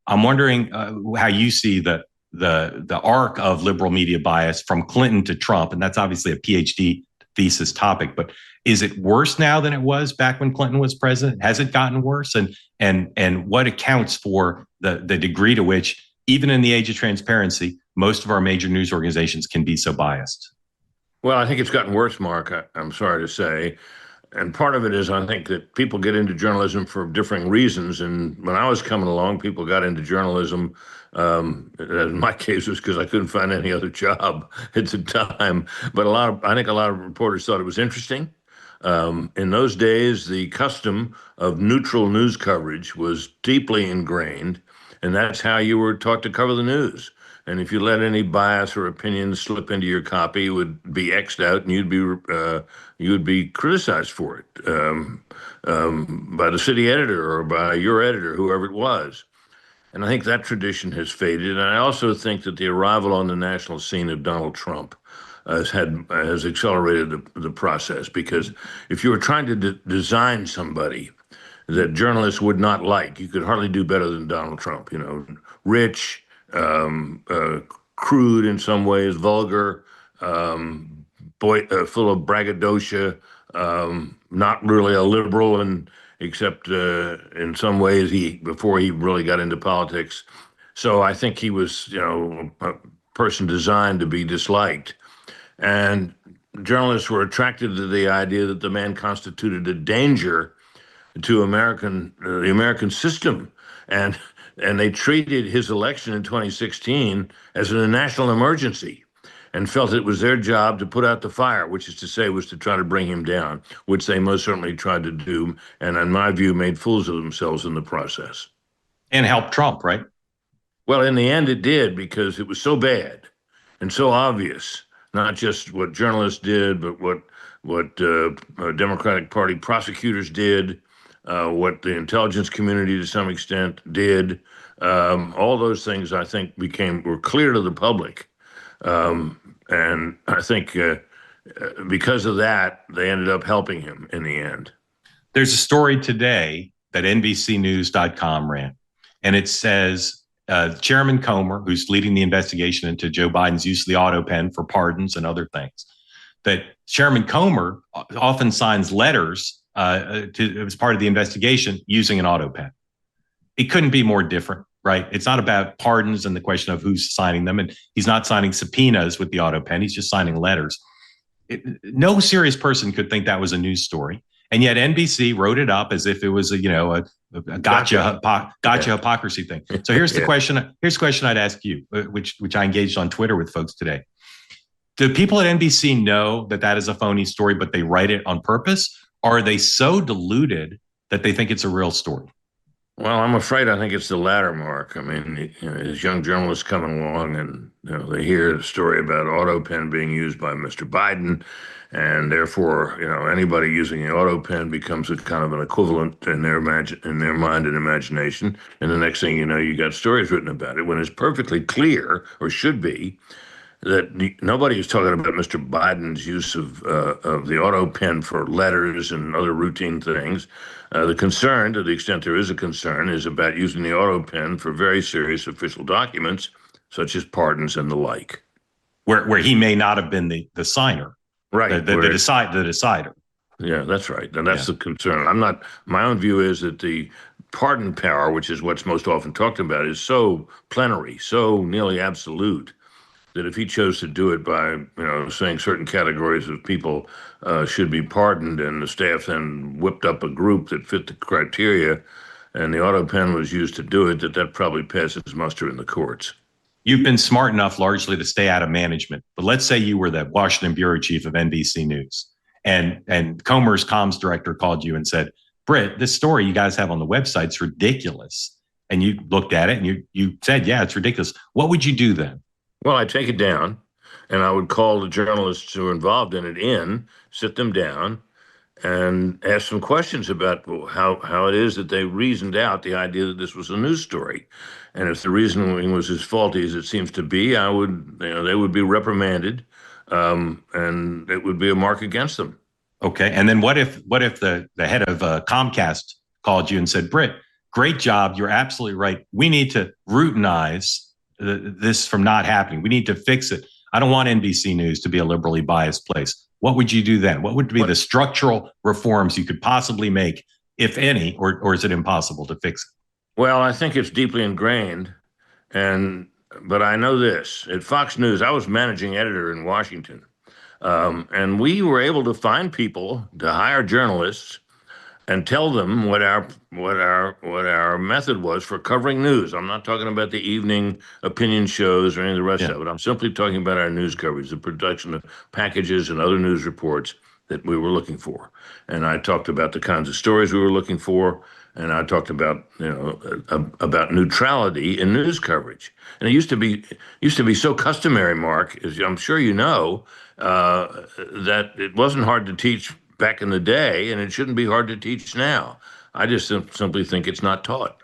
I'm wondering how you see the arc of liberal media bias from Clinton to Trump, and that's obviously a PhD thesis topic. But is it worse now than it was back when Clinton was president? Has it gotten worse? And what accounts for the degree to which, even in the age of transparency, most of our major news organizations can be so biased? Well, I think it's gotten worse, Mark. I'm sorry to say. And part of it is I think that people get into journalism for differing reasons. And when I was coming along, people got into journalism. In my case, was because I couldn't find any other job at the time. But I think a lot of reporters thought it was interesting. In those days, the custom of neutral news coverage was deeply ingrained, and that's how you were taught to cover the news. And if you let any bias or opinion slip into your copy, it would be X'd out, and you'd be criticized for it by the city editor or by your editor, whoever it was. And I think that tradition has faded. And I also think that the arrival on the national scene of Donald Trump has accelerated the process, because if you were trying to design somebody that journalists would not like, you could hardly do better than Donald Trump. You know, rich, crude in some ways, vulgar, full of braggadocio, not really a liberal, and except in some ways before he really got into politics. So I think he was, a person designed to be disliked. And journalists were attracted to the idea that the man constituted a danger to the American system. And they treated his election in 2016 as a national emergency and felt it was their job to put out the fire, which is to say was to try to bring him down, which they most certainly tried to do, and in my view, made fools of themselves in the process. And helped Trump, right? Well, in the end, it did, because it was so bad and so obvious, not just what journalists did, but what Democratic Party prosecutors did, what the intelligence community to some extent did. All those things, I think, were clear to the public. And I think because of that, they ended up helping him in the end. There's a story today that NBCnews.com ran, and it says Chairman Comer, who's leading the investigation into Joe Biden's use of the auto pen for pardons and other things, that Chairman Comer often signs letters as part of the investigation using an auto pen. It couldn't be more different, right? It's not about pardons and the question of who's signing them. And he's not signing subpoenas with the auto pen. He's just signing letters. No serious person could think that was a news story. And yet NBC wrote it up as if it was a gotcha hypocrisy thing. So here's the question. Here's the question I'd ask you, which I engaged on Twitter with folks today. Do people at NBC know that is a phony story, but they write it on purpose? Or are they so deluded that they think it's a real story? Well, I'm afraid I think it's the latter, Mark. I mean, as young journalists coming along and they hear the story about auto pen being used by Mr. Biden, and therefore, anybody using the auto pen becomes a kind of an equivalent in their mind and imagination. And the next thing you know, you got stories written about it when it's perfectly clear, or should be, that nobody is talking about Mr. Biden's use of the auto pen for letters and other routine things. The concern, to the extent there is a concern, is about using the auto pen for very serious official documents, such as pardons and the like. Where he may not have been the signer, right? The decider. Yeah, that's right, and that's the concern. My own view is that the pardon power, which is what's most often talked about, is so plenary, so nearly absolute, that if he chose to do it by, saying certain categories of people should be pardoned, and the staff then whipped up a group that fit the criteria, and the auto pen was used to do it, that probably passes muster in the courts. You've been smart enough largely to stay out of management, but let's say you were the Washington bureau chief of NBC News, and Comer's comms director called you and said, "Brit, this story you guys have on the website's ridiculous." And you looked at it and you said, "Yeah, it's ridiculous." What would you do then? Well, I'd take it down, and I would call the journalists who are involved in it sit them down, and ask some questions about how it is that they reasoned out the idea that this was a news story. And if the reasoning was as faulty as it seems to be, they would be reprimanded, and it would be a mark against them. Okay. And then what if the head of Comcast called you and said, "Brit, great job. You're absolutely right. We need to routinize this from not happening. We need to fix it. I don't want NBC News to be a liberally biased place. What would you do then? What would be the structural reforms you could possibly make, if any, or is it impossible to fix it? Well, I think it's deeply ingrained, but I know this. At Fox News, I was managing editor in Washington, and we were able to find people to hire journalists and tell them what our method was for covering news. I'm not talking about the evening opinion shows or any of the rest of it. I'm simply talking about our news coverage, the production of packages and other news reports that we were looking for. And I talked about the kinds of stories we were looking for, and I talked about about neutrality in news coverage. And it used to be so customary, Mark, as I'm sure you know, that it wasn't hard to teach back in the day, and it shouldn't be hard to teach now. I just simply think it's not taught.